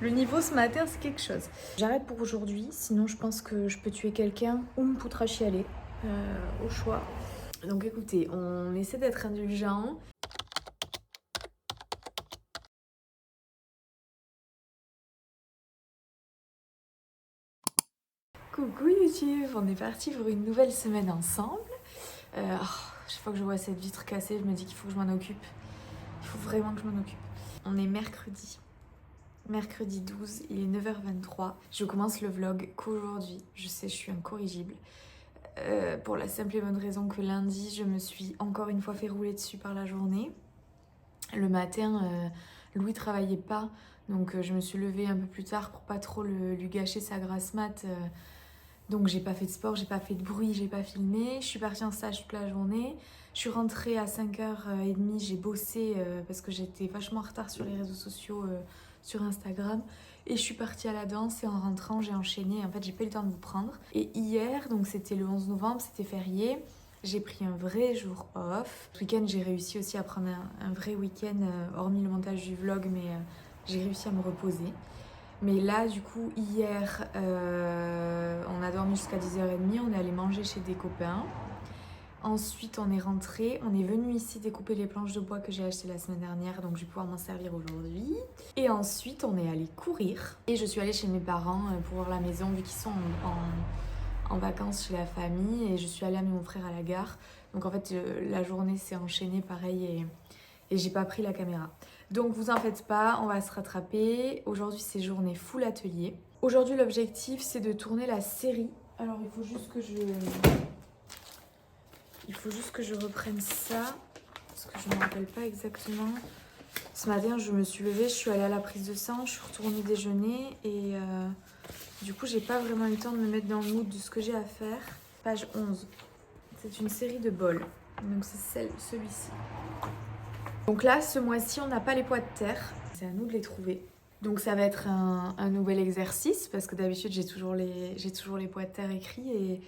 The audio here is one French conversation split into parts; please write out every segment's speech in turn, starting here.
Le niveau ce matin, c'est quelque chose. J'arrête pour aujourd'hui, sinon je pense que je peux tuer quelqu'un ou me foutre à chialer, au choix. Donc écoutez, on essaie d'être indulgent. Coucou YouTube, on est parti pour une nouvelle semaine ensemble. Chaque fois que je vois cette vitre cassée, je me dis qu'il faut que je m'en occupe. Il faut vraiment que je m'en occupe. On est mercredi 12, il est 9h23. Je commence le vlog qu'aujourd'hui. Je sais, je suis incorrigible. Pour la simple et bonne raison que lundi, je me suis encore une fois fait rouler dessus par la journée. Le matin, Louis travaillait pas, donc je me suis levée un peu plus tard pour pas trop lui gâcher sa grasse mat. Donc j'ai pas fait de sport, j'ai pas fait de bruit, j'ai pas filmé. Je suis partie en stage toute la journée. Je suis rentrée à 5h30, j'ai bossé parce que j'étais vachement en retard sur les réseaux sociaux, sur Instagram. Et je suis partie à la danse et en rentrant, j'ai enchaîné. En fait, j'ai pas eu le temps de vous prendre. Et hier, donc c'était le 11 novembre, c'était férié. J'ai pris un vrai jour off. Ce week-end, j'ai réussi aussi à prendre un vrai week-end, hormis le montage du vlog, mais j'ai réussi à me reposer. Mais là, du coup, hier, on a dormi jusqu'à 10h30, on est allé manger chez des copains. Ensuite, on est rentré, on est venu ici découper les planches de bois que j'ai achetées la semaine dernière, donc je vais pouvoir m'en servir aujourd'hui. Et ensuite, on est allé courir. Et je suis allée chez mes parents pour voir la maison, vu qu'ils sont en vacances chez la famille. Et je suis allée amener mon frère à la gare. Donc en fait, la journée s'est enchaînée pareil et j'ai pas pris la caméra. Donc vous en faites pas, on va se rattraper. Aujourd'hui, c'est journée full atelier. Aujourd'hui, l'objectif, c'est de tourner la série. Alors, il faut juste que je reprenne ça, parce que je ne me rappelle pas exactement. Ce matin, je me suis levée, je suis allée à la prise de sang, je suis retournée déjeuner et du coup, j'ai pas vraiment eu le temps de me mettre dans le mood de ce que j'ai à faire. Page 11. C'est une série de bols. Donc c'est celui-ci. Donc là, ce mois-ci, on n'a pas les pois de terre. C'est à nous de les trouver. Donc ça va être un nouvel exercice parce que d'habitude, j'ai toujours les pois de terre écrits et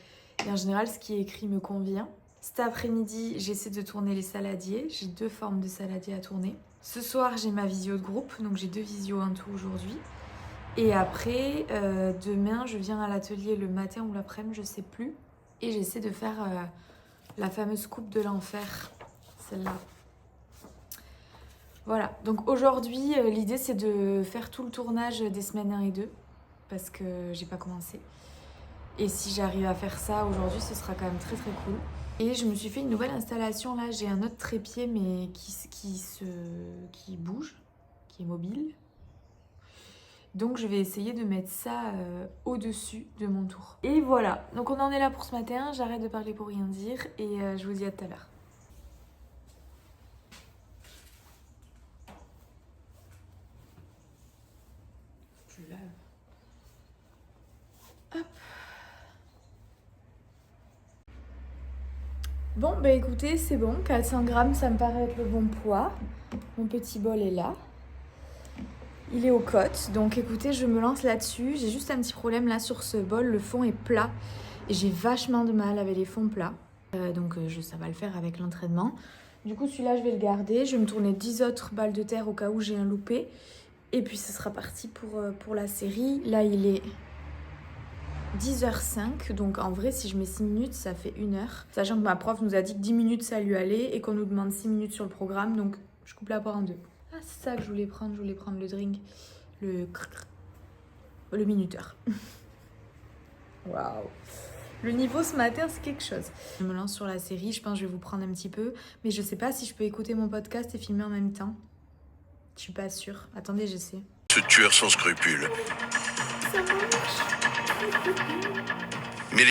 en général, ce qui est écrit me convient. Cet après-midi, j'essaie de tourner les saladiers. J'ai 2 formes de saladiers à tourner. Ce soir, j'ai ma visio de groupe, donc j'ai 2 visios en tout aujourd'hui. Et après, demain, je viens à l'atelier le matin ou l'après-midi, je sais plus. Et j'essaie de faire la fameuse coupe de l'enfer, celle-là. Voilà, donc aujourd'hui, l'idée c'est de faire tout le tournage des semaines 1 et 2, parce que j'ai pas commencé. Et si j'arrive à faire ça aujourd'hui, ce sera quand même très très cool. Et je me suis fait une nouvelle installation, là j'ai un autre trépied mais qui bouge, qui est mobile. Donc je vais essayer de mettre ça au-dessus de mon tour. Et voilà, donc on en est là pour ce matin, j'arrête de parler pour rien dire et je vous dis à tout à l'heure. Je lave. Hop. Bon, bah écoutez, c'est bon, 400 grammes, ça me paraît être le bon poids. Mon petit bol est là. Il est aux côtes, donc écoutez, je me lance là-dessus. J'ai juste un petit problème là sur ce bol, le fond est plat. Et j'ai vachement de mal avec les fonds plats. Ça va le faire avec l'entraînement. Du coup, celui-là, je vais le garder. Je vais me tourner 10 autres balles de terre au cas où j'ai un loupé. Et puis, ce sera parti pour la série. Là, il est 10h05, donc en vrai si je mets 6 minutes ça fait 1 heure. Sachant que ma prof nous a dit que 10 minutes ça lui allait et qu'on nous demande 6 minutes sur le programme, donc je coupe la part en 2. Ah c'est ça que je voulais prendre le drink, le minuteur. Waouh. Le niveau ce matin c'est quelque chose. Je me lance sur la série, je pense que je vais vous prendre un petit peu, mais je sais pas si je peux écouter mon podcast et filmer en même temps. Je suis pas sûre. Attendez, j'essaie. Ce tueur sans scrupules. Ça marche. Mais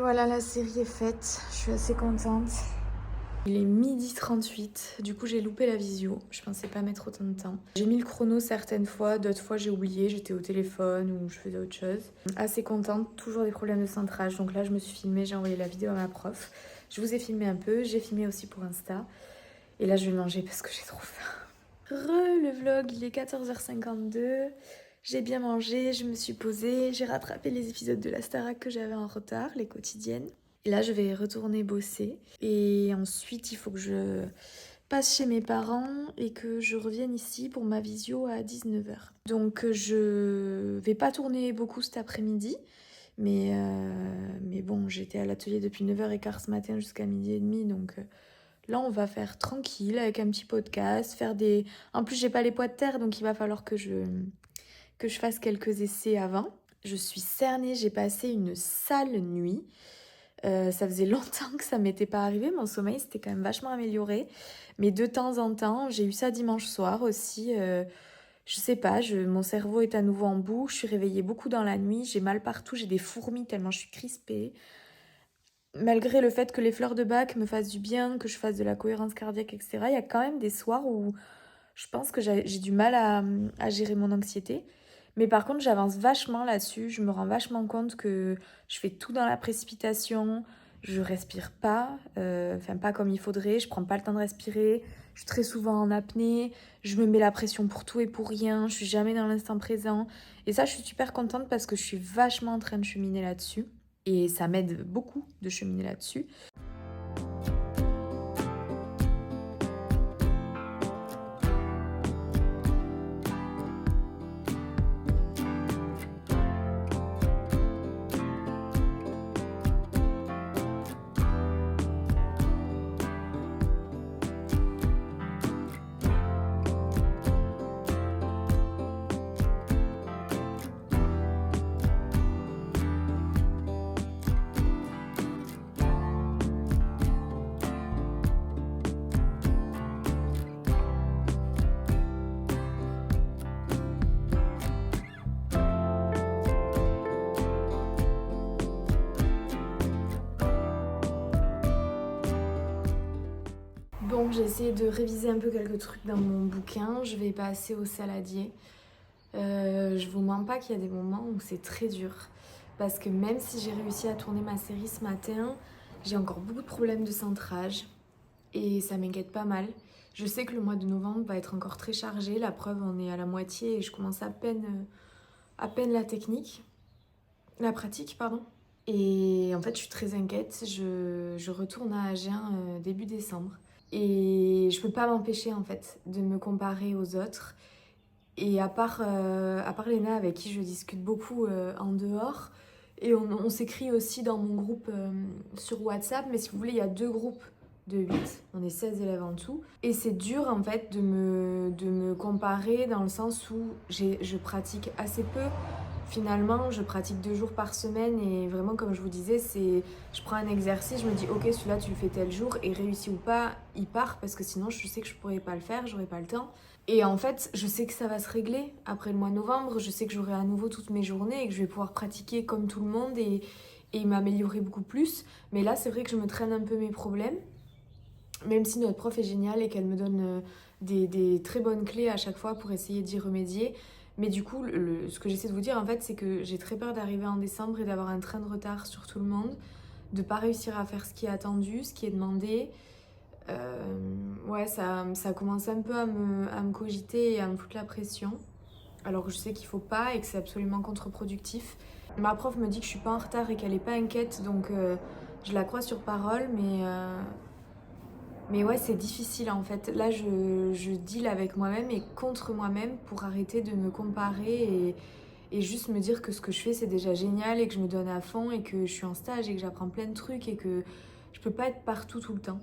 voilà, la série est faite. Je suis assez contente. Il est 12h38. Du coup, j'ai loupé la visio. Je pensais pas mettre autant de temps. J'ai mis le chrono certaines fois. D'autres fois, j'ai oublié. J'étais au téléphone ou je faisais autre chose. Assez contente. Toujours des problèmes de centrage. Donc là, je me suis filmée. J'ai envoyé la vidéo à ma prof. Je vous ai filmé un peu. J'ai filmé aussi pour Insta. Et là, je vais manger parce que j'ai trop faim. Le vlog, il est 14h52. J'ai bien mangé, je me suis posée, j'ai rattrapé les épisodes de la Starac que j'avais en retard, les quotidiennes. Et là, je vais retourner bosser. Et ensuite, il faut que je passe chez mes parents et que je revienne ici pour ma visio à 19h. Donc, je vais pas tourner beaucoup cet après-midi. Mais bon, j'étais à l'atelier depuis 9h15 ce matin jusqu'à 12h30. Donc là, on va faire tranquille avec un petit podcast. En plus, j'ai pas les poids de terre, donc il va falloir que je fasse quelques essais avant. Je suis cernée, j'ai passé une sale nuit. Ça faisait longtemps que ça m'était pas arrivé, mon sommeil s'était quand même vachement amélioré. Mais de temps en temps, j'ai eu ça dimanche soir aussi. Je sais pas, mon cerveau est à nouveau en bout. Je suis réveillée beaucoup dans la nuit, j'ai mal partout, j'ai des fourmis tellement je suis crispée. Malgré le fait que les fleurs de bac me fassent du bien, que je fasse de la cohérence cardiaque, etc., il y a quand même des soirs où je pense que j'ai du mal à gérer mon anxiété. Mais par contre, j'avance vachement là-dessus. Je me rends vachement compte que je fais tout dans la précipitation. Je respire pas, pas comme il faudrait. Je prends pas le temps de respirer. Je suis très souvent en apnée. Je me mets la pression pour tout et pour rien. Je suis jamais dans l'instant présent. Et ça, je suis super contente parce que je suis vachement en train de cheminer là-dessus. Et ça m'aide beaucoup de cheminer là-dessus. Bon, j'ai essayé de réviser un peu quelques trucs dans mon bouquin. Je vais passer au saladier. Je vous mens pas qu'il y a des moments où c'est très dur. Parce que même si j'ai réussi à tourner ma série ce matin, j'ai encore beaucoup de problèmes de centrage. Et ça m'inquiète pas mal. Je sais que le mois de novembre va être encore très chargé. La preuve, on est à la moitié et je commence à peine la pratique, pardon. Et en fait, je suis très inquiète. Je retourne à Agen début décembre. Et je peux pas m'empêcher en fait de me comparer aux autres. Et à part Léna avec qui je discute beaucoup en dehors, et on s'écrit aussi dans mon groupe sur WhatsApp, mais si vous voulez, il y a 2 groupes de 8, on est 16 élèves en tout. Et c'est dur en fait de me comparer dans le sens où je pratique assez peu. Finalement, je pratique 2 jours par semaine et vraiment, comme je vous disais, je prends un exercice, je me dis ok, celui-là tu le fais tel jour et réussi ou pas, il part parce que sinon je sais que je pourrais pas le faire, j'aurais pas le temps. Et en fait, je sais que ça va se régler après le mois de novembre, je sais que j'aurai à nouveau toutes mes journées et que je vais pouvoir pratiquer comme tout le monde et m'améliorer beaucoup plus. Mais là, c'est vrai que je me traîne un peu mes problèmes, même si notre prof est géniale et qu'elle me donne des très bonnes clés à chaque fois pour essayer d'y remédier. Mais du coup, ce que j'essaie de vous dire, en fait, c'est que j'ai très peur d'arriver en décembre et d'avoir un train de retard sur tout le monde, de pas réussir à faire ce qui est attendu, ce qui est demandé. Ouais, ça commence un peu à me cogiter et à me foutre la pression. Alors que je sais qu'il faut pas et que c'est absolument contre-productif. Ma prof me dit que je suis pas en retard et qu'elle est pas inquiète, donc je la crois sur parole, mais ouais, c'est difficile en fait. Là, je deal avec moi-même et contre moi-même pour arrêter de me comparer et juste me dire que ce que je fais, c'est déjà génial et que je me donne à fond et que je suis en stage et que j'apprends plein de trucs et que je peux pas être partout tout le temps.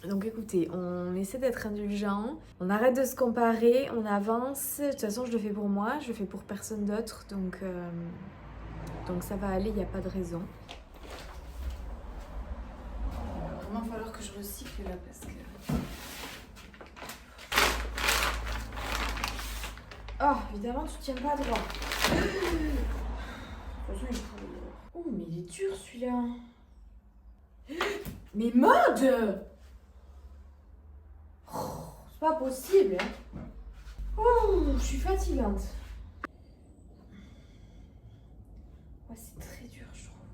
Donc écoutez, on essaie d'être indulgent, on arrête de se comparer, on avance. De toute façon, je le fais pour moi, je le fais pour personne d'autre, donc ça va aller, il n'y a pas de raison. Il va vraiment falloir que je recycle là parce que... Oh, évidemment, tu tiens pas droit. Oh, mais il est dur celui-là. Mais mode! Oh, c'est pas possible. Hein. Oh, je suis fatigante. Ouais, c'est très dur, je trouve.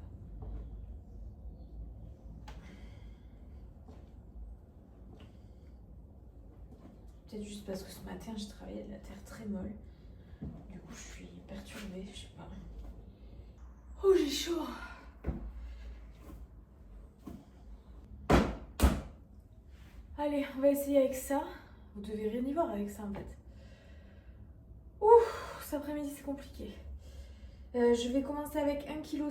Peut-être juste parce que ce matin, j'ai travaillé de la terre très molle. Du coup, je suis perturbée, je sais pas. Oh, j'ai chaud. Allez, on va essayer avec ça. Vous devez rien y voir avec ça en fait. Ouf, cet après-midi c'est compliqué. Je vais commencer avec 1,1 kg.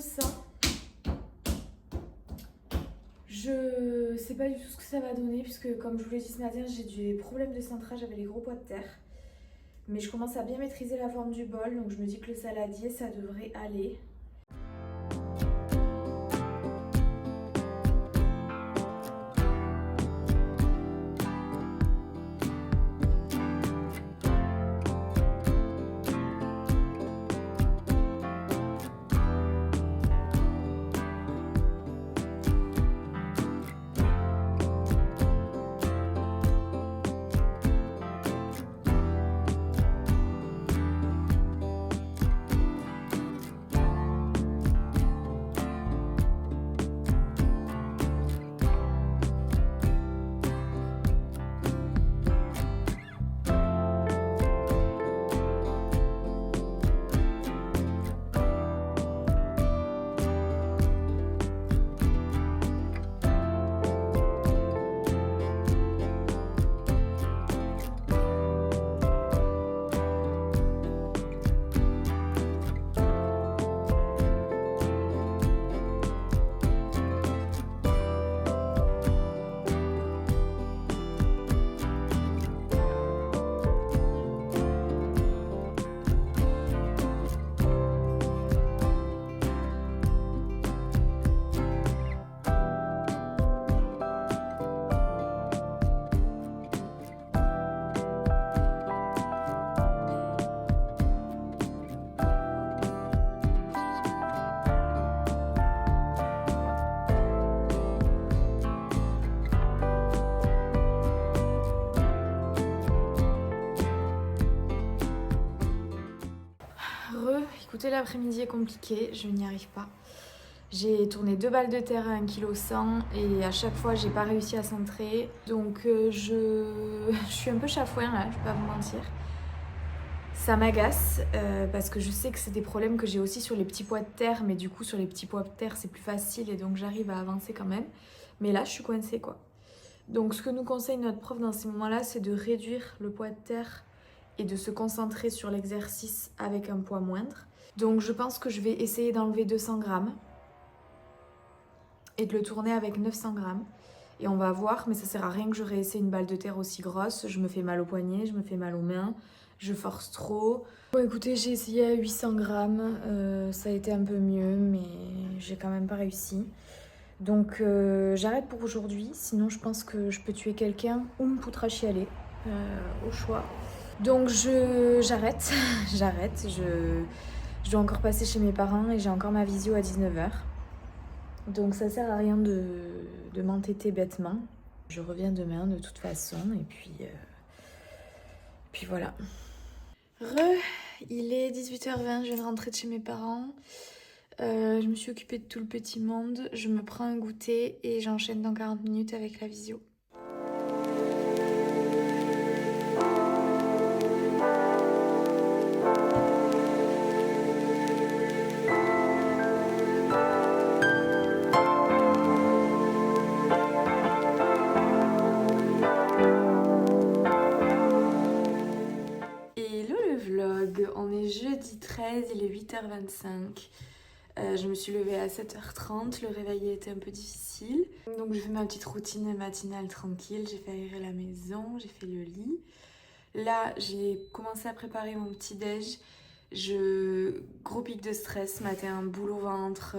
Je sais pas du tout ce que ça va donner puisque comme je vous l'ai dit ce matin, j'ai des problèmes de centrage avec les gros poids de terre. Mais je commence à bien maîtriser la forme du bol, donc je me dis que le saladier ça devrait aller. Écoutez, l'après-midi est compliqué, je n'y arrive pas. J'ai tourné 2 balles de terre à 1,1 kg et à chaque fois j'ai pas réussi à centrer. Donc je suis un peu chafouin là, je vais pas vous mentir. Ça m'agace parce que je sais que c'est des problèmes que j'ai aussi sur les petits poids de terre, mais du coup sur les petits poids de terre c'est plus facile et donc j'arrive à avancer quand même. Mais là je suis coincée quoi. Donc ce que nous conseille notre prof dans ces moments-là, c'est de réduire le poids de terre et de se concentrer sur l'exercice avec un poids moindre. Donc je pense que je vais essayer d'enlever 200 grammes et de le tourner avec 900 grammes. Et on va voir, mais ça sert à rien que je réessaie une balle de terre aussi grosse. Je me fais mal aux poignets, je me fais mal aux mains, je force trop. Bon écoutez, j'ai essayé à 800 grammes, ça a été un peu mieux, mais j'ai quand même pas réussi. Donc j'arrête pour aujourd'hui, sinon je pense que je peux tuer quelqu'un ou me foutre à chialer, au choix. Donc j'arrête, je dois encore passer chez mes parents et j'ai encore ma visio à 19h. Donc ça sert à rien de m'entêter bêtement. Je reviens demain de toute façon et puis voilà. Il est 18h20, je viens de rentrer de chez mes parents. Je me suis occupée de tout le petit monde. Je me prends un goûter et j'enchaîne dans 40 minutes avec la visio. On est jeudi 13, il est 8h25. Je me suis levée à 7h30, le réveil était un peu difficile. Donc j'ai fait ma petite routine matinale tranquille, j'ai fait aérer la maison, j'ai fait le lit. Là, j'ai commencé à préparer mon petit déj. Gros pic de stress, ce matin, boule au ventre.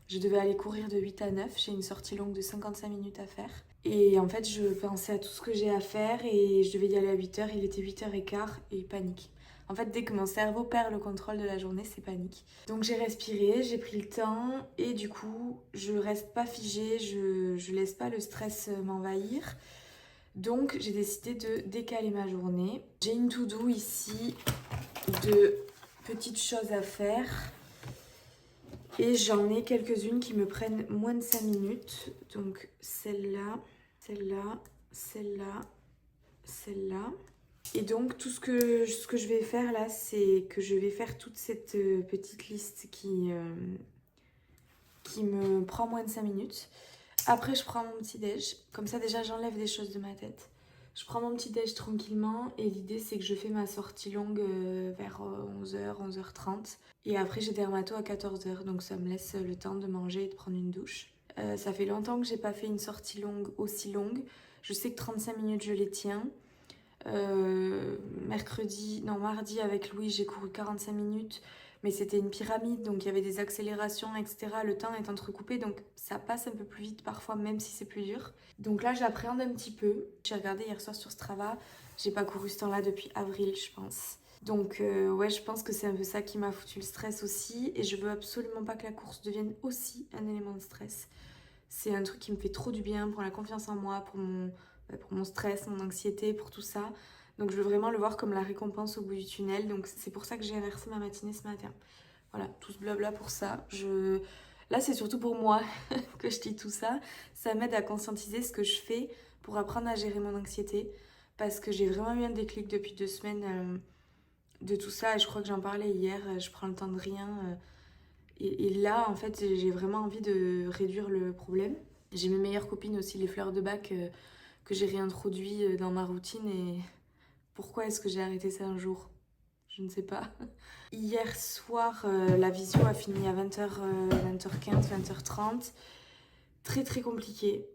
Je devais aller courir de 8 à 9, j'ai une sortie longue de 55 minutes à faire. Et en fait, je pensais à tout ce que j'ai à faire et je devais y aller à 8h, il était 8h15 et panique. En fait, dès que mon cerveau perd le contrôle de la journée, c'est panique. Donc j'ai respiré, j'ai pris le temps et du coup, je reste pas figée, je laisse pas le stress m'envahir. Donc j'ai décidé de décaler ma journée. J'ai une to-do ici de petites choses à faire. Et j'en ai quelques-unes qui me prennent moins de 5 minutes. Donc celle-là, celle-là, celle-là, celle-là. Et donc tout ce que je vais faire là, c'est que je vais faire toute cette petite liste qui me prend moins de 5 minutes. Après je prends mon petit déj. Comme ça déjà j'enlève des choses de ma tête. Je prends mon petit déj tranquillement et l'idée c'est que je fais ma sortie longue vers 11h, 11h30. Et après j'ai dermato à 14h, donc ça me laisse le temps de manger et de prendre une douche. Ça fait longtemps que j'ai pas fait une sortie longue aussi longue. Je sais que 35 minutes je les tiens. Mardi avec Louis j'ai couru 45 minutes. Mais c'était une pyramide, donc il y avait des accélérations, etc. Le temps est entrecoupé, donc ça passe un peu plus vite parfois, même si c'est plus dur. Donc là, j'appréhende un petit peu. J'ai regardé hier soir sur Strava. J'ai pas couru ce temps-là depuis avril, je pense. Donc ouais, je pense que c'est un peu ça qui m'a foutu le stress aussi. Et je veux absolument pas que la course devienne aussi un élément de stress. C'est un truc qui me fait trop du bien pour la confiance en moi, pour mon stress, mon anxiété, pour tout ça. Donc je veux vraiment le voir comme la récompense au bout du tunnel. Donc c'est pour ça que j'ai inversé ma matinée ce matin. Voilà, tout ce blabla pour ça. Là c'est surtout pour moi que je dis tout ça. Ça m'aide à conscientiser ce que je fais pour apprendre à gérer mon anxiété. Parce que j'ai vraiment eu un déclic depuis 2 semaines de tout ça. Et je crois que j'en parlais hier. Je prends le temps de rien. Et là en fait j'ai vraiment envie de réduire le problème. J'ai mes meilleures copines aussi, les fleurs de bac que j'ai réintroduit dans ma routine. Et pourquoi est-ce que j'ai arrêté ça un jour? Je ne sais pas. Hier soir, la visio a fini à 20h, 20h15, 20h30. Très très compliqué.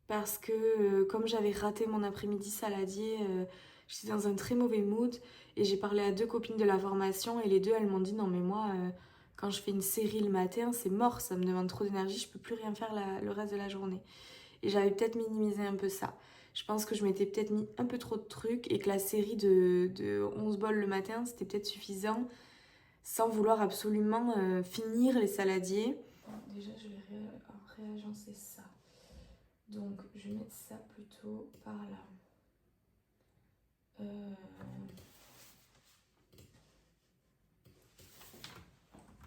Parce que comme j'avais raté mon après-midi saladier, j'étais dans un très mauvais mood. Et j'ai parlé à 2 copines de la formation et les 2 elles m'ont dit non mais moi quand je fais une série le matin c'est mort, ça me demande trop d'énergie, je peux plus rien faire le reste de la journée. Et j'avais peut-être minimisé un peu ça. Je pense que je m'étais peut-être mis un peu trop de trucs et que la série de 11 bols le matin, c'était peut-être suffisant sans vouloir absolument finir les saladiers. Bon, déjà, je vais réagencer ça. Donc, je vais mettre ça plutôt par là.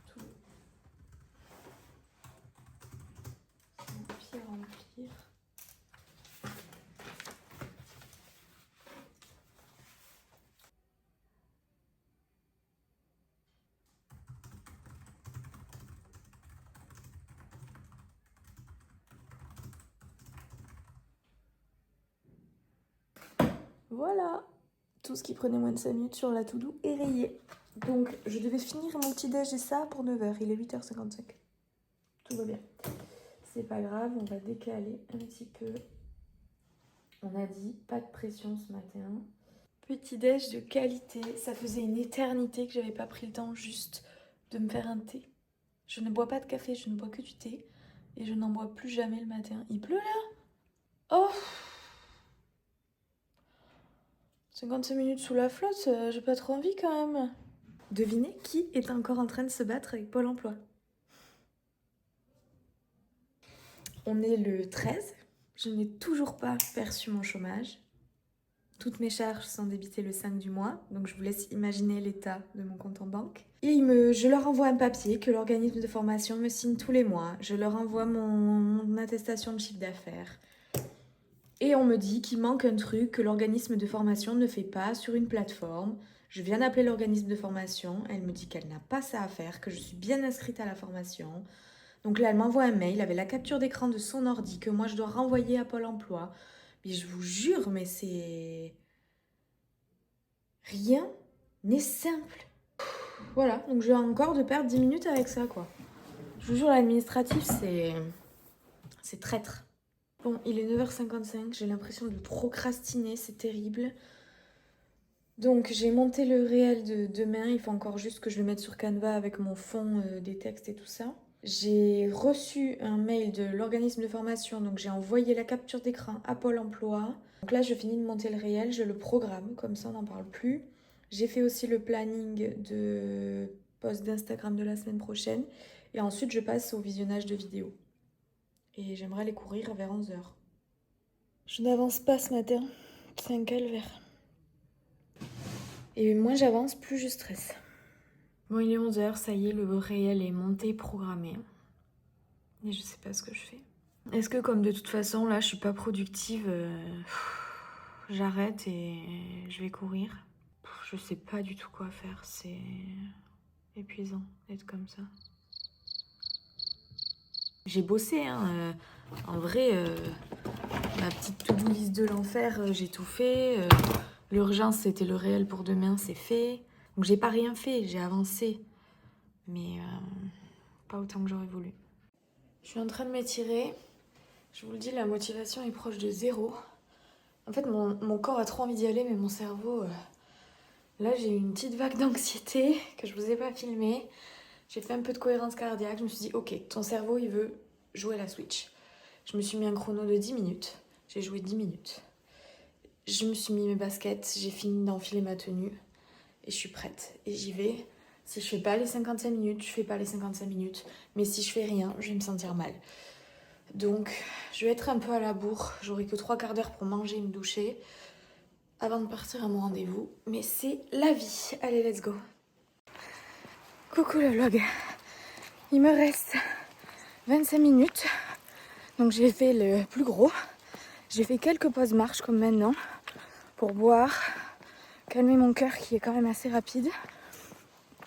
Tout mon papier à remplir. Voilà, tout ce qui prenait moins de 5 minutes sur la to-do est rayé. Donc je devais finir mon petit déj et ça pour 9h, il est 8h55. Tout va bien. C'est pas grave, on va décaler un petit peu. On a dit pas de pression ce matin. Petit déj de qualité, ça faisait une éternité que j'avais pas pris le temps juste de me faire un thé. Je ne bois pas de café, je ne bois que du thé. Et je n'en bois plus jamais le matin. Il pleut là? Oh! 55 minutes sous la flotte, j'ai pas trop envie quand même. Devinez qui est encore en train de se battre avec Pôle emploi. On est le 13, je n'ai toujours pas perçu mon chômage. Toutes mes charges sont débitées le 5 du mois, donc je vous laisse imaginer l'état de mon compte en banque. Et je leur envoie un papier que l'organisme de formation me signe tous les mois. Je leur envoie mon attestation de chiffre d'affaires. Et on me dit qu'il manque un truc que l'organisme de formation ne fait pas sur une plateforme. Je viens d'appeler l'organisme de formation, elle me dit qu'elle n'a pas ça à faire, que je suis bien inscrite à la formation. Donc là, elle m'envoie un mail avec la capture d'écran de son ordi que moi je dois renvoyer à Pôle emploi. Mais je vous jure, mais c'est... Rien n'est simple. Voilà, donc je viens encore de perdre 10 minutes avec ça, quoi. Je vous jure, l'administratif, c'est traître. Bon, il est 9h55, j'ai l'impression de procrastiner, c'est terrible. Donc j'ai monté le réel de demain, il faut encore juste que je le mette sur Canva avec mon fond des textes et tout ça. J'ai reçu un mail de l'organisme de formation, donc j'ai envoyé la capture d'écran à Pôle emploi. Donc là je finis de monter le réel, je le programme, comme ça on n'en parle plus. J'ai fait aussi le planning de post d'Instagram de la semaine prochaine. Et ensuite, je passe au visionnage de vidéos. Et j'aimerais aller courir vers 11h. Je n'avance pas ce matin. C'est un calvaire. Et moins j'avance, plus je stresse. Bon, il est 11h, ça y est, le réel est monté, programmé. Et je sais pas ce que je fais. Est-ce que comme de toute façon, là, je suis pas productive, j'arrête et je vais courir? Je sais pas du tout quoi faire, c'est épuisant d'être comme ça. J'ai bossé, hein. En vrai, ma petite to-do list de l'enfer, j'ai tout fait. L'urgence, c'était le réel pour demain, c'est fait. Donc j'ai pas rien fait, j'ai avancé. Mais pas autant que j'aurais voulu. Je suis en train de m'étirer. Je vous le dis, la motivation est proche de zéro. En fait, mon corps a trop envie d'y aller, mais mon cerveau... Là, j'ai eu une petite vague d'anxiété que je vous ai pas filmée. J'ai fait un peu de cohérence cardiaque. Je me suis dit, ok, ton cerveau, il veut jouer la Switch. Je me suis mis un chrono de 10 minutes. J'ai joué 10 minutes. Je me suis mis mes baskets. J'ai fini d'enfiler ma tenue. Et je suis prête. Et j'y vais. Si je fais pas les 55 minutes, je fais pas les 55 minutes. Mais si je fais rien, je vais me sentir mal. Donc, je vais être un peu à la bourre. J'aurai que 3/4 d'heure pour manger et me doucher avant de partir à mon rendez-vous. Mais c'est la vie. Allez, let's go. Coucou le vlog. Il me reste 25 minutes. Donc j'ai fait le plus gros. J'ai fait quelques pauses marche comme maintenant pour boire, calmer mon cœur qui est quand même assez rapide.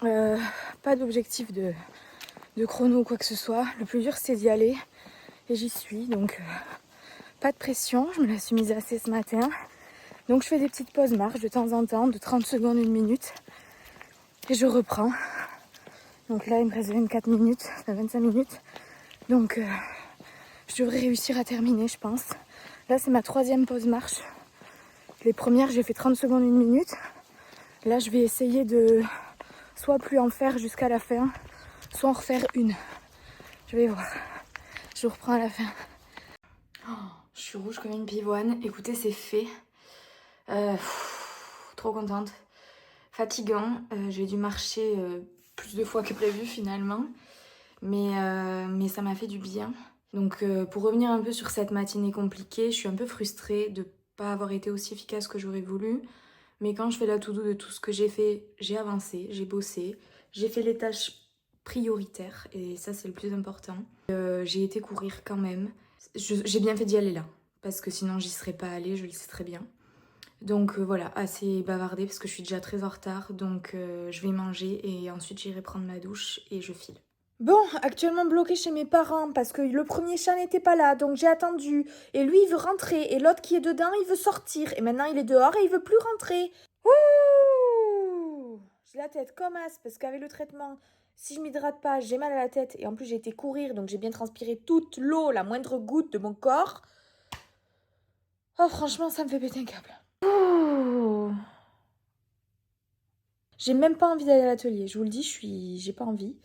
Pas d'objectif de chrono ou quoi que ce soit. Le plus dur c'est d'y aller et j'y suis. Donc pas de pression. Je me la suis mise assez ce matin. Donc je fais des petites pauses marche de temps en temps, de 30 secondes, 1 minute. Et je reprends. Donc là, il me reste 24 minutes, 25 minutes. Donc, je devrais réussir à terminer, je pense. Là, c'est ma 3e pause marche. Les premières, j'ai fait 30 secondes, 1 minute. Là, je vais essayer de soit plus en faire jusqu'à la fin, soit en refaire une. Je vais voir. Je reprends à la fin. Oh, je suis rouge comme une pivoine. Écoutez, c'est fait. Trop contente. Fatigant. J'ai dû marcher... plus de fois que prévu finalement, mais ça m'a fait du bien. Donc pour revenir un peu sur cette matinée compliquée, je suis un peu frustrée de pas avoir été aussi efficace que j'aurais voulu, mais quand je fais la to-do de tout ce que j'ai fait, j'ai avancé, j'ai bossé, j'ai fait les tâches prioritaires et ça c'est le plus important. J'ai été courir quand même. J'ai bien fait d'y aller là, parce que sinon j'y serais pas allée, je le sais très bien. Donc voilà, assez bavardé parce que je suis déjà très en retard. Donc je vais manger et ensuite j'irai prendre ma douche et je file. Bon, actuellement bloquée chez mes parents parce que le premier chat n'était pas là. Donc j'ai attendu. Et lui il veut rentrer. Et l'autre qui est dedans il veut sortir. Et maintenant il est dehors et il veut plus rentrer. Ouh, j'ai la tête comme as parce qu'avec le traitement, si je m'hydrate pas, j'ai mal à la tête. Et en plus j'ai été courir donc j'ai bien transpiré toute l'eau, la moindre goutte de mon corps. Oh franchement ça me fait péter un câble. Oh. J'ai même pas envie d'aller à l'atelier, je vous le dis, j'ai pas envie.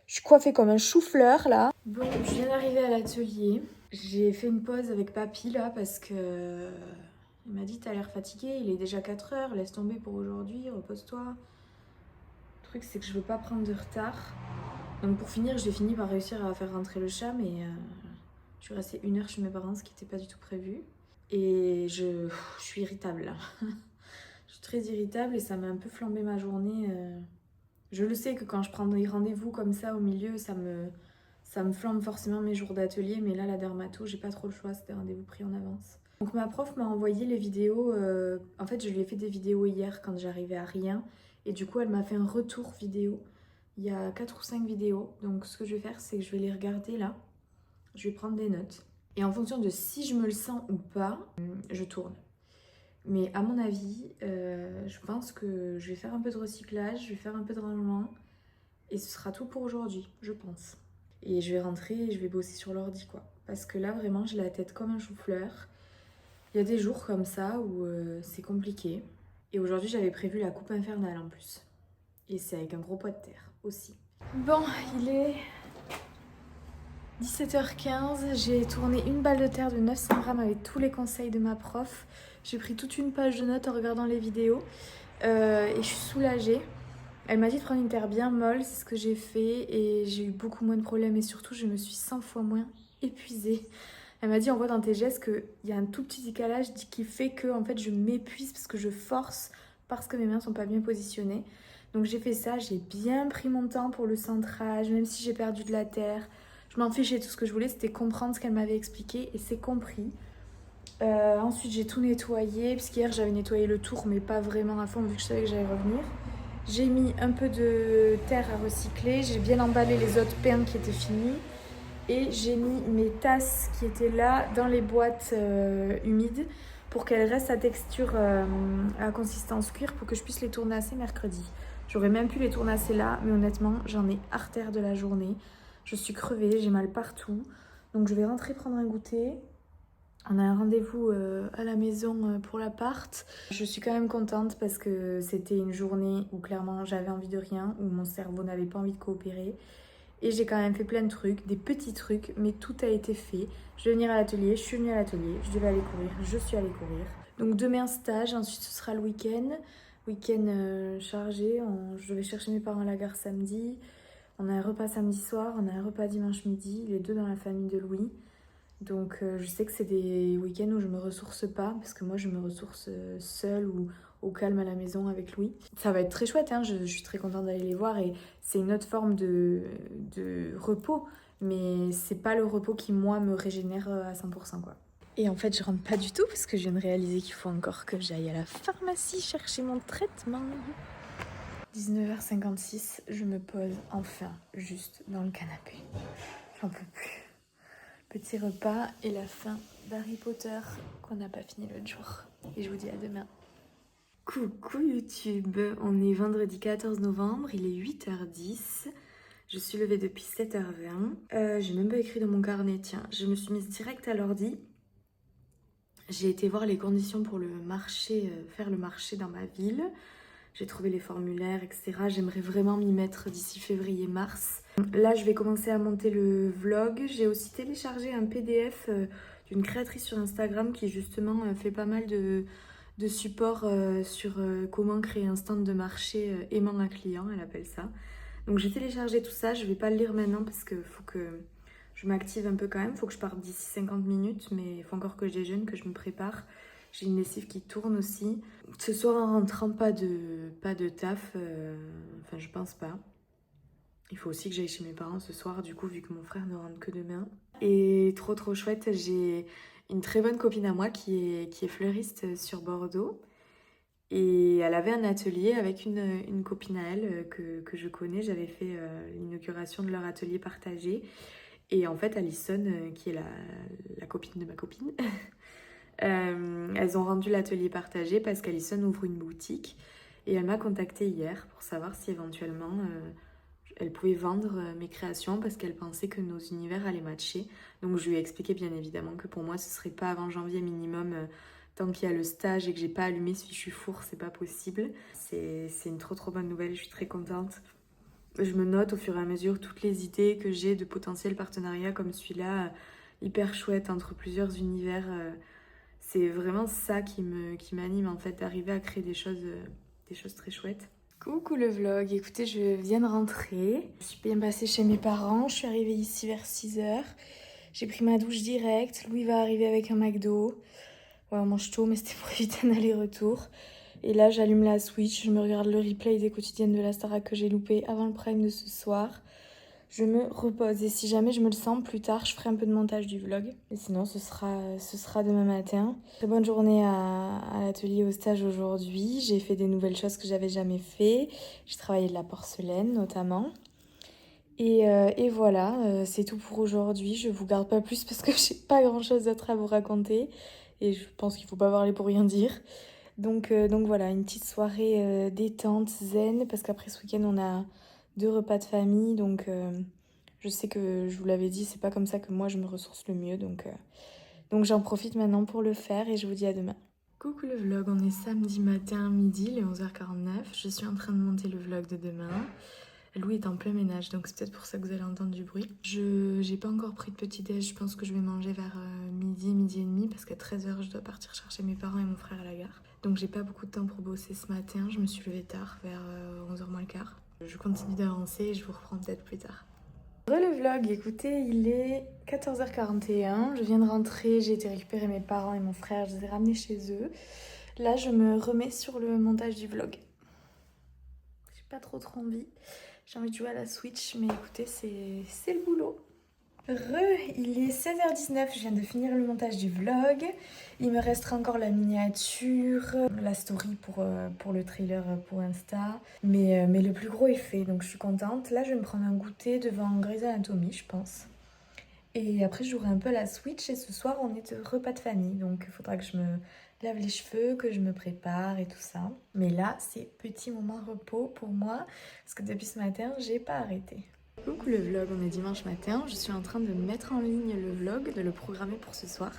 Je suis coiffée comme un chou-fleur là. Bon, je viens d'arriver à l'atelier. J'ai fait une pause avec papy là parce que il m'a dit t'as l'air fatigué, il est déjà 4h, laisse tomber pour aujourd'hui, repose-toi. Le truc c'est que je veux pas prendre de retard. Donc pour finir, j'ai fini par réussir à faire rentrer le chat, mais je suis restée 1 heure chez mes parents, ce qui n'était pas du tout prévu. Et je suis irritable là. Je suis très irritable et ça m'a un peu flambé ma journée. Je le sais que quand je prends des rendez-vous comme ça au milieu, ça me flambe forcément mes jours d'atelier. Mais là, la dermato, j'ai pas trop le choix, c'était rendez-vous pris en avance. Donc ma prof m'a envoyé les vidéos. En fait, je lui ai fait des vidéos hier quand j'arrivais à rien. Et du coup, elle m'a fait un retour vidéo. Il y a 4 ou 5 vidéos. Donc ce que je vais faire, c'est que je vais les regarder là. Je vais prendre des notes. Et en fonction de si je me le sens ou pas, je tourne. Mais à mon avis, je pense que je vais faire un peu de recyclage, je vais faire un peu de rangement. Et ce sera tout pour aujourd'hui, je pense. Et je vais rentrer et je vais bosser sur l'ordi quoi. Parce que là vraiment j'ai la tête comme un chou-fleur. Il y a des jours comme ça où c'est compliqué. Et aujourd'hui j'avais prévu la coupe infernale en plus. Et c'est avec un gros pot de terre aussi. Bon, il est 17h15, j'ai tourné une balle de terre de 900 grammes avec tous les conseils de ma prof. J'ai pris toute une page de notes en regardant les vidéos. et je suis soulagée. Elle m'a dit de prendre une terre bien molle, c'est ce que j'ai fait et j'ai eu beaucoup moins de problèmes et surtout je me suis 100 fois moins épuisée. Elle m'a dit on voit dans tes gestes qu'il y a un tout petit décalage qui fait que en fait, je m'épuise parce que je force, parce que mes mains sont pas bien positionnées. Donc j'ai fait ça, j'ai bien pris mon temps pour le centrage, même si j'ai perdu de la terre. Je m'en fichais, tout ce que je voulais c'était comprendre ce qu'elle m'avait expliqué et c'est compris. Ensuite j'ai tout nettoyé, puisqu'hier j'avais nettoyé le tour mais pas vraiment à fond vu que je savais que j'allais revenir. J'ai mis un peu de terre à recycler, j'ai bien emballé les autres pains qui étaient finis et j'ai mis mes tasses qui étaient là dans les boîtes humides pour qu'elles restent à texture, à consistance cuir pour que je puisse les tournasser mercredi. J'aurais même pu les tournasser là, mais honnêtement j'en ai artère de la journée. Je suis crevée, j'ai mal partout, donc je vais rentrer prendre un goûter. On a un rendez-vous à la maison pour l'appart. Je suis quand même contente parce que c'était une journée où clairement j'avais envie de rien, où mon cerveau n'avait pas envie de coopérer. Et j'ai quand même fait plein de trucs, des petits trucs, mais tout a été fait. Je vais venir à l'atelier, je suis venue à l'atelier, je devais aller courir, je suis allée courir. Donc demain stage, ensuite ce sera le week-end. Week-end chargé, je vais chercher mes parents à la gare samedi. On a un repas samedi soir, on a un repas dimanche midi, les deux dans la famille de Louis. Donc je sais que c'est des week-ends où je me ressource pas, parce que moi je me ressource seule ou au calme à la maison avec Louis. Ça va être très chouette, hein, je suis très contente d'aller les voir et c'est une autre forme de repos, mais c'est pas le repos qui moi me régénère à 100% quoi. Et en fait je rentre pas du tout parce que je viens de réaliser qu'il faut encore que j'aille à la pharmacie chercher mon traitement. 19h56, je me pose enfin juste dans le canapé. J'en peux plus. Petit repas et la fin d'Harry Potter qu'on n'a pas fini l'autre jour. Et je vous dis à demain. Coucou YouTube, on est vendredi 14 novembre, il est 8h10. Je suis levée depuis 7h20. J'ai même pas écrit dans mon carnet, tiens. Je me suis mise direct à l'ordi. J'ai été voir les conditions pour le marché, faire le marché dans ma ville. J'ai trouvé les formulaires, etc. J'aimerais vraiment m'y mettre d'ici février-mars. Là, je vais commencer à monter le vlog. J'ai aussi téléchargé un PDF d'une créatrice sur Instagram qui justement fait pas mal de supports sur comment créer un stand de marché aimant un client, elle appelle ça. Donc j'ai téléchargé tout ça. Je vais pas le lire maintenant parce qu'il faut que je m'active un peu quand même. Il faut que je parte d'ici 50 minutes, mais il faut encore que je déjeune, que je me prépare. J'ai une lessive qui tourne aussi. Ce soir en rentrant, pas de taf, enfin je pense pas. Il faut aussi que j'aille chez mes parents ce soir du coup vu que mon frère ne rentre que demain. Et trop chouette, j'ai une très bonne copine à moi qui est fleuriste sur Bordeaux. Et elle avait un atelier avec une copine à elle que je connais. J'avais fait l'inauguration de leur atelier partagé. Et en fait Alison, qui est la copine de ma copine, elles ont rendu l'atelier partagé parce qu'Alison ouvre une boutique et elle m'a contactée hier pour savoir si éventuellement elle pouvait vendre mes créations parce qu'elle pensait que nos univers allaient matcher. Donc je lui ai expliqué bien évidemment que pour moi ce serait pas avant janvier minimum, tant qu'il y a le stage et que j'ai pas allumé ce fichu four, c'est pas possible. C'est une trop bonne nouvelle, je suis très contente. Je me note au fur et à mesure toutes les idées que j'ai de potentiels partenariats comme celui-là, hyper chouette entre plusieurs univers. C'est vraiment ça qui m'anime en fait, d'arriver à créer des choses très chouettes. Coucou le vlog, écoutez, je viens de rentrer. Je suis bien passée chez mes parents, je suis arrivée ici vers 6h. J'ai pris ma douche direct, Louis va arriver avec un McDo. Ouais, on mange tôt, mais c'était pour éviter un aller-retour. Et là, j'allume la Switch, je me regarde le replay des quotidiennes de la Starac que j'ai loupé avant le prime de ce soir. Je me repose et si jamais je me le sens plus tard, je ferai un peu de montage du vlog. Et sinon, ce sera demain matin. Très bonne journée à l'atelier au stage aujourd'hui. J'ai fait des nouvelles choses que j'avais jamais fait. J'ai travaillé de la porcelaine notamment. Et voilà, c'est tout pour aujourd'hui. Je vous garde pas plus parce que j'ai pas grand chose d'autre à vous raconter. Et je pense qu'il faut pas parler pour rien dire. Donc voilà, une petite soirée détente, zen, parce qu'après ce week-end, on a 2 repas de famille, donc je sais que je vous l'avais dit, c'est pas comme ça que moi je me ressource le mieux, donc j'en profite maintenant pour le faire et je vous dis à demain. Coucou le vlog, on est samedi matin midi, il est 11h49, je suis en train de monter le vlog de demain. Louis est en plein ménage, donc c'est peut-être pour ça que vous allez entendre du bruit. J'ai pas encore pris de petit-déj, je pense que je vais manger vers midi et demi, parce qu'à 13h, je dois partir chercher mes parents et mon frère à la gare. Donc j'ai pas beaucoup de temps pour bosser ce matin, je me suis levée tard, vers 11h moins le quart. Je continue d'avancer et je vous reprends peut-être plus tard. Le vlog, écoutez, il est 14h41, je viens de rentrer, j'ai été récupérer mes parents et mon frère, je les ai ramenés chez eux. Là, je me remets sur le montage du vlog. J'ai pas trop envie. J'ai envie de jouer à la Switch, mais écoutez, c'est le boulot. Il est 16h19, je viens de finir le montage du vlog. Il me restera encore la miniature, la story pour le trailer pour Insta. Mais le plus gros est fait, donc je suis contente. Là, je vais me prendre un goûter devant Grey's Anatomy, je pense. Et après, je jouerai un peu à la Switch. Et ce soir, on est de repas de famille. Donc, il faudra que je me lave les cheveux, que je me prépare et tout ça. Mais là, c'est petit moment repos pour moi. Parce que depuis ce matin, j'ai pas arrêté. Coucou le vlog, on est dimanche matin. Je suis en train de mettre en ligne le vlog, de le programmer pour ce soir.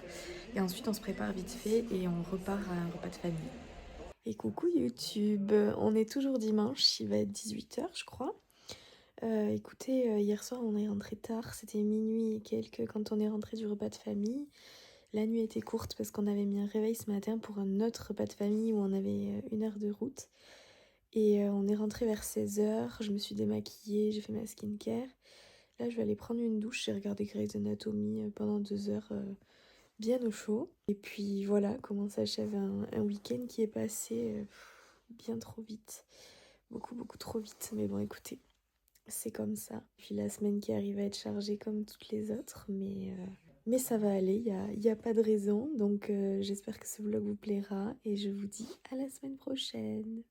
Et ensuite, on se prépare vite fait et on repart à un repas de famille. Et coucou YouTube, on est toujours dimanche, il va être 18h je crois. Écoutez, hier soir on est rentré tard, c'était minuit et quelques quand on est rentré du repas de famille. La nuit était courte parce qu'on avait mis un réveil ce matin pour un autre repas de famille où on avait 1 heure de route. Et on est rentré vers 16h, je me suis démaquillée, j'ai fait ma skincare. Là je vais aller prendre une douche, j'ai regardé Grey's Anatomy pendant 2 heures bien au chaud. Et puis voilà comment s'achève un week-end qui est passé bien trop vite. Beaucoup trop vite, mais bon écoutez. C'est comme ça. Puis la semaine qui arrive à être chargée comme toutes les autres, mais ça va aller, il y a pas de raison. Donc j'espère que ce vlog vous plaira et je vous dis à la semaine prochaine.